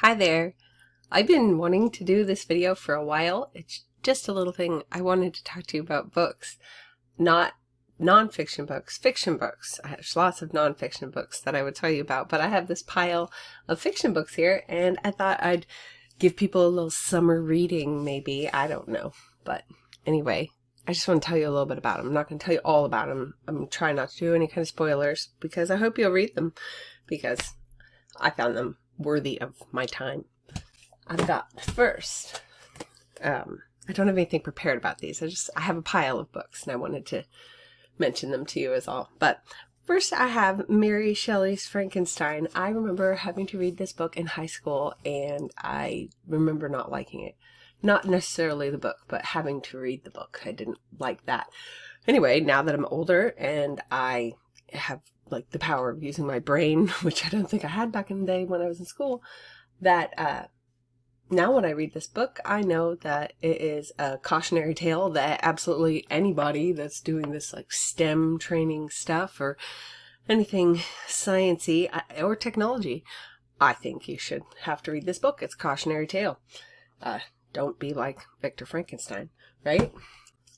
Hi there. I've been wanting to do this video for a while. It's just a little thing. I wanted to talk to you about books, not non-fiction books, fiction books. There's lots of non-fiction books that I would tell you about, but I have this pile of fiction books here, and I thought I'd give people a little summer reading, maybe. I don't know. But anyway, I just want to tell you a little bit about them. I'm not going to tell you all about them. I'm trying not to do any kind of spoilers because I hope you'll read them because I found them worthy of my time. I've got first, I don't have anything prepared about these. I have a pile of books and I wanted to mention them to you as all. But first I have Mary Shelley's Frankenstein. I remember having to read this book in high school and I remember not liking it. Not necessarily the book, but having to read the book. I didn't like that. Anyway, now that I'm older and I have like the power of using my brain, which I don't think I had back in the day when I was in school, that now when I read this book, I know that it is a cautionary tale that absolutely anybody that's doing this like STEM training stuff or anything sciencey or technology, I think you should have to read this book. It's a cautionary tale. Don't be like Victor Frankenstein, right?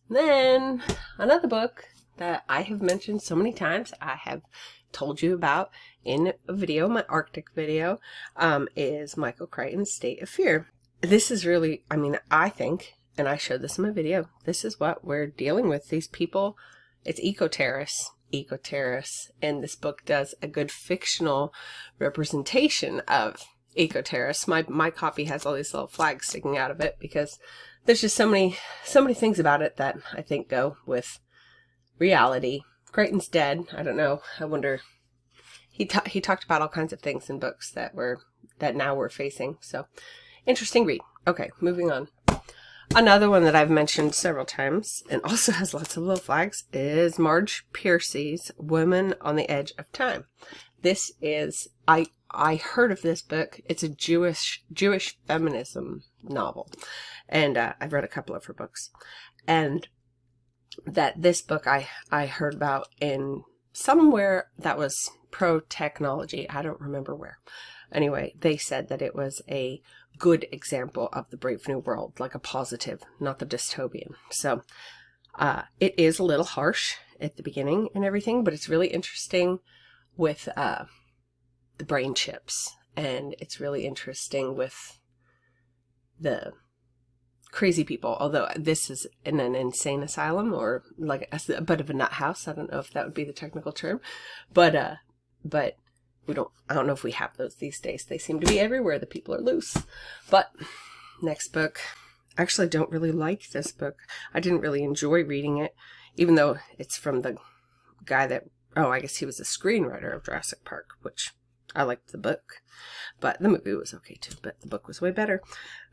Then another book that I have mentioned so many times, I have told you about in a video, my Arctic video, is Michael Crichton's State of Fear. This is really, I think, and I showed this in my video, this is what we're dealing with. These people, it's eco-terrorists, and this book does a good fictional representation of eco-terrorists. My copy has all these little flags sticking out of it because there's just so many things about it that I think go with reality. Crichton's dead. I don't know. I wonder. He talked about all kinds of things in books that now we're facing. So interesting read. Okay, moving on. Another one that I've mentioned several times and also has lots of little flags is Marge Piercy's Women on the Edge of Time. This is I heard of this book. It's a Jewish feminism novel, and I've read a couple of her books, and that this book I heard about in somewhere that was pro-technology. I don't remember where. Anyway, they said that it was a good example of the Brave New World, like a positive, not the dystopian. So it is a little harsh at the beginning and everything, but it's really interesting with the brain chips, and it's really interesting with the crazy people, although this is in an insane asylum or like a bit of a nut house. I don't know if that would be the technical term, but I don't know if we have those these days. They seem to be everywhere. The people are loose. But next book, I actually don't really like this book. I didn't really enjoy reading it, even though it's from the guy that, I guess he was the screenwriter of Jurassic Park, which I liked the book, but the movie was okay too, but the book was way better.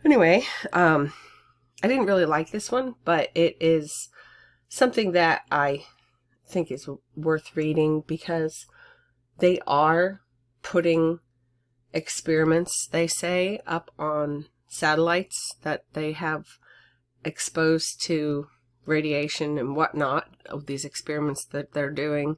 Anyway, I didn't really like this one, but it is something that I think is worth reading because they are putting experiments, they say, up on satellites that they have exposed to radiation and whatnot of these experiments that they're doing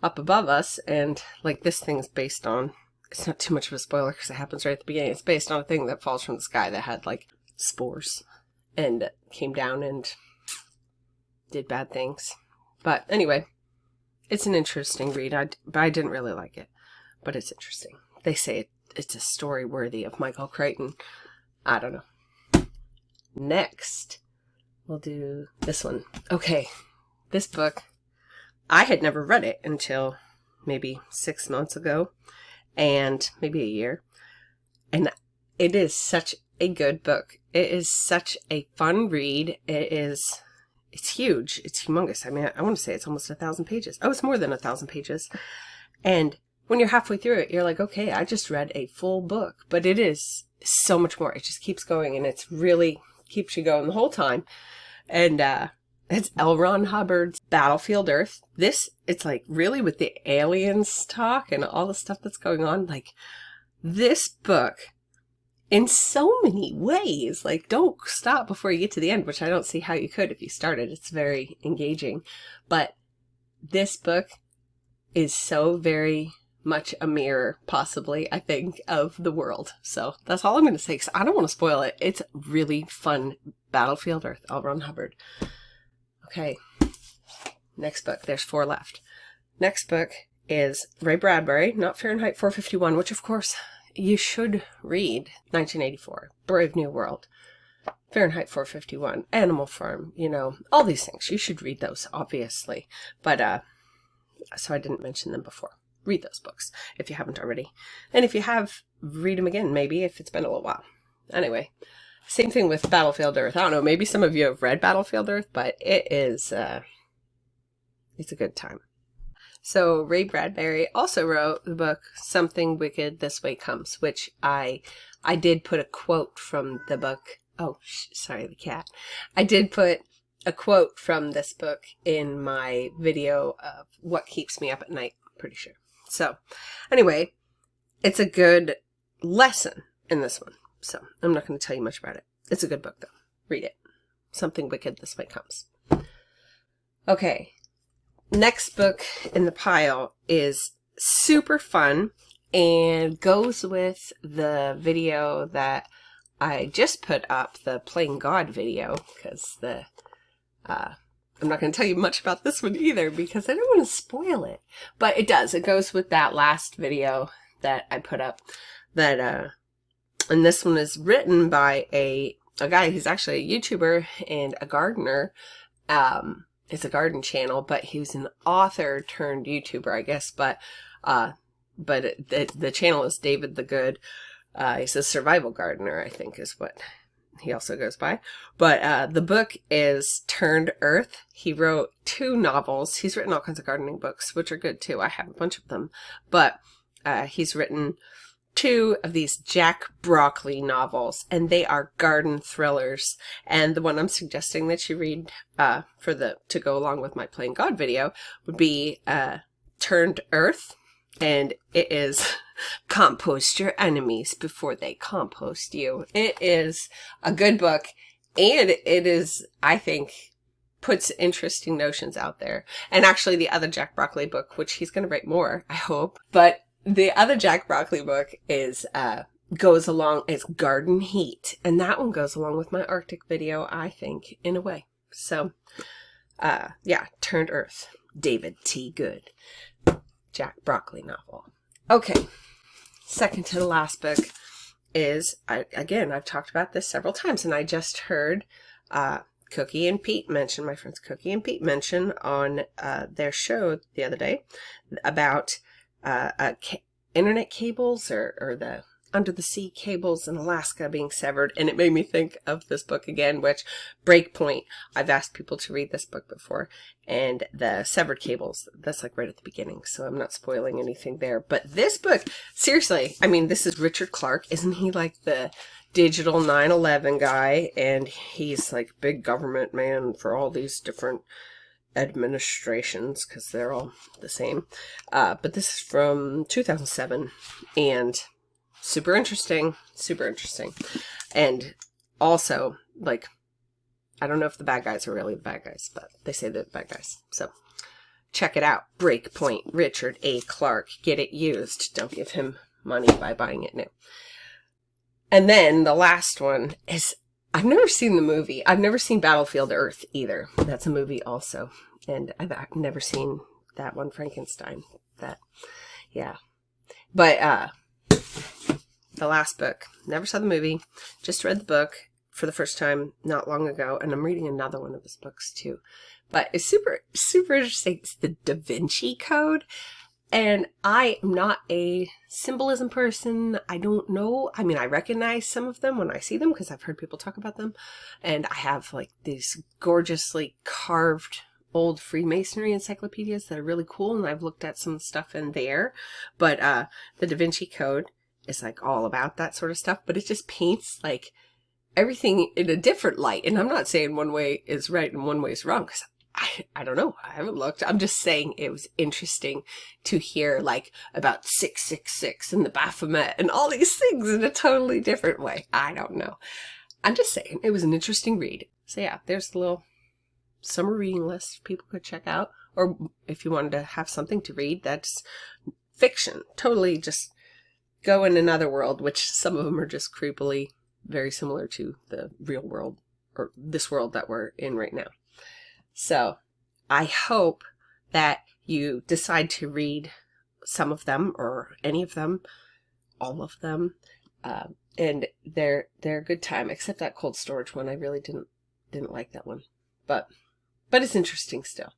up above us. And like this thing's based on, it's not too much of a spoiler because it happens right at the beginning. It's based on a thing that falls from the sky that had like spores and came down and did bad things. But anyway, it's an interesting read. But I didn't really like it, but it's interesting. They say it's a story worthy of Michael Crichton. I don't know. Next, we'll do this one. Okay, this book, I had never read it until maybe 6 months ago, and maybe a year. And it is such a good book. It is such a fun read. It's huge. It's humongous. I want to say it's almost 1,000 pages. Oh, it's more than 1,000 pages. And when you're halfway through it, you're like, okay, I just read a full book. But it is so much more. It just keeps going, and it's really keeps you going the whole time. And it's L. Ron Hubbard's Battlefield Earth. It's like really with the aliens talk and all the stuff that's going on. Like this book, in so many ways, like don't stop before you get to the end, which I don't see how you could if you started. It's very engaging. But this book is so very much a mirror, possibly, I think, of the world. So that's all I'm going to say, because I don't want to spoil it. It's really fun. Battlefield Earth, L. Ron Hubbard. Okay, next book. There's 4 left. Next book is Ray Bradbury, not Fahrenheit 451, which, of course, you should read. 1984, Brave New World. Fahrenheit 451, Animal Farm, you know, all these things. You should read those, obviously. But, so I didn't mention them before. Read those books if you haven't already. And if you have, read them again, maybe, if it's been a little while. Anyway, same thing with Battlefield Earth. I don't know, maybe some of you have read Battlefield Earth, but it is, it's a good time. So Ray Bradbury also wrote the book Something Wicked This Way Comes, which I did put a quote from the book. Oh, sorry, the cat. I did put a quote from this book in my video of what keeps me up at night, pretty sure. So anyway, it's a good lesson in this one. So I'm not going to tell you much about it. It's a good book, though. Read it. Something Wicked This Way Comes. Okay. Next book in the pile is super fun and goes with the video that I just put up, the Playing God video, because I'm not going to tell you much about this one either because I don't want to spoil it. But it does. It goes with that last video that I put up. That and this one is written by a guy who's actually a YouTuber and a gardener. It's a garden channel, but he's an author turned YouTuber, I guess. But the channel is David the Good. He's a survival gardener, I think, is what he also goes by. But the book is Turned Earth. He wrote 2 novels. He's written all kinds of gardening books, which are good too. I have a bunch of them. But he's written 2 of these Jack Broccoli novels, and they are garden thrillers. And the one I'm suggesting that you read to go along with my Playing God video would be Turned Earth. And it is compost your enemies before they compost you. It is a good book, and it is, I think, puts interesting notions out there. And actually the other Jack Broccoli book, which he's going to write more, I hope, but the other Jack Broccoli book is goes along, it's Garden Heat, and that one goes along with my Arctic video, I think, in a way. So yeah, Turned Earth, David T. Good, Jack Broccoli novel. Okay, second to the last book is, again, I've talked about this several times, and I just heard Cookie and Pete mention, my friends Cookie and Pete mention on their show the other day about internet cables or the under the sea cables in Alaska being severed, and it made me think of this book again, which Breakpoint, I've asked people to read this book before, and the severed cables, that's like right at the beginning, so I'm not spoiling anything there. But this book, seriously, I mean, this is Richard Clark. Isn't he like the digital 9/11 guy? And he's like big government man for all these different administrations, because they're all the same. But this is from 2007, and super interesting, super interesting. And also, like, I don't know if the bad guys are really the bad guys, but they say they're the bad guys. So check it out. Breakpoint, Richard A. Clark. Get it used. Don't give him money by buying it new. And then the last one is, I've never seen the movie. I've never seen Battlefield Earth either. That's a movie also. And I've never seen that one, Frankenstein. Yeah. But, the last book. Never saw the movie. Just read the book for the first time not long ago. And I'm reading another one of his books too. But it's super, super interesting. It's the Da Vinci Code. And I am not a symbolism person. I don't know. I mean, I recognize some of them when I see them because I've heard people talk about them. And I have like these gorgeously carved old Freemasonry encyclopedias that are really cool. And I've looked at some stuff in there. But the Da Vinci Code is like all about that sort of stuff, but it just paints like everything in a different light. And I'm not saying one way is right and one way is wrong, because I don't know. I haven't looked. I'm just saying it was interesting to hear like about 666 and the Baphomet and all these things in a totally different way. I don't know. I'm just saying it was an interesting read. So yeah, there's the little summer reading list people could check out. Or if you wanted to have something to read that's fiction. Totally just go in another world, which some of them are just creepily very similar to the real world, or this world that we're in right now. So I hope that you decide to read some of them, or any of them, all of them, and they're a good time, except that cold storage one. I really didn't like that one, but it's interesting still.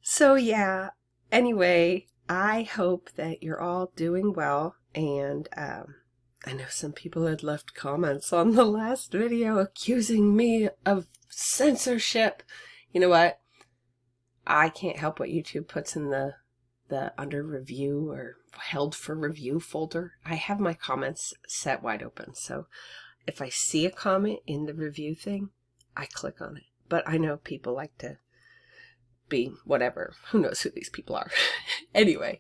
So yeah, anyway, I hope that you're all doing well, and I know some people had left comments on the last video accusing me of censorship. You know what? I can't help what YouTube puts in the under review or held for review folder. I have my comments set wide open, so if I see a comment in the review thing, I click on it. But I know people like to be whatever. Who knows who these people are? Anyway,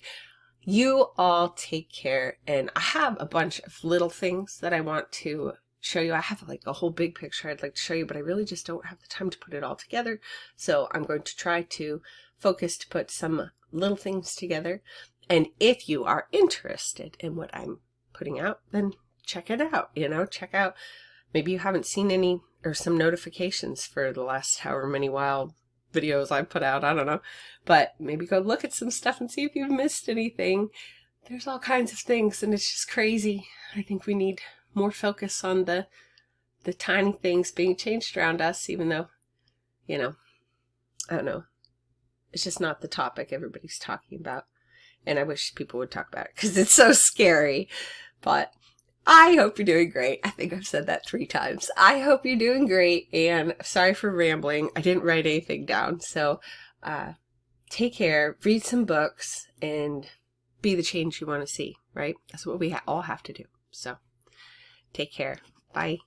you all take care, and I have a bunch of little things that I want to show you. I have like a whole big picture I'd like to show you, but I really just don't have the time to put it all together. So I'm going to try to focus to put some little things together. And if you are interested in what I'm putting out, then check it out. Check out, maybe you haven't seen any or some notifications for the last however many wild videos I put out. I don't know, but maybe go look at some stuff and see if you've missed anything. There's all kinds of things, and it's just crazy. I think we need more focus on the tiny things being changed around us, even though, I don't know. It's just not the topic everybody's talking about. And I wish people would talk about it because it's so scary. But I hope you're doing great. I think I've said that 3 times. I hope you're doing great, and sorry for rambling. I didn't write anything down. So take care, read some books, and be the change you want to see, right? That's what we all have to do. So take care. Bye.